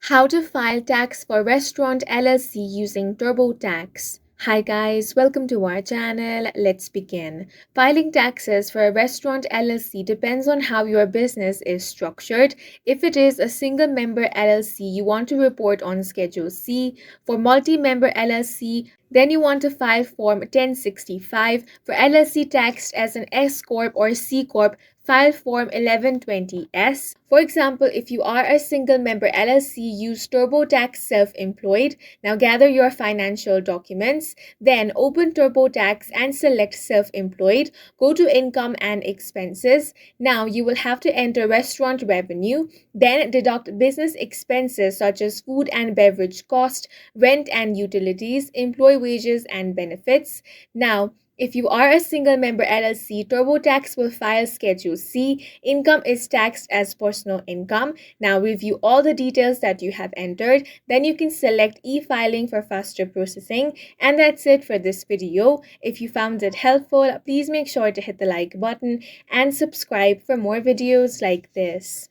How to file tax for Restaurant LLC using TurboTax. Hi guys, welcome to our channel. Let's begin. Filing taxes for a Restaurant LLC depends on how your business is structured. If it is a single member LLC, you want to report on Schedule C. For multi-member LLC, then you want to file Form 1065. For LLC taxed as an S Corp or C Corp, file Form 1120S. For example, if you are a single member LLC, use TurboTax Self-Employed. Now gather your financial documents, then open TurboTax and select Self-Employed. Go to Income and Expenses. Now you will have to enter restaurant revenue, then deduct business expenses such as food and beverage cost, rent and utilities, employee wages and benefits. Now, if you are a single member LLC, TurboTax will file Schedule C. Income is taxed as personal income. Now review all the details that you have entered. Then you can select e-filing for faster processing. And that's it for this video. If you found it helpful, please make sure to hit the like button and subscribe for more videos like this.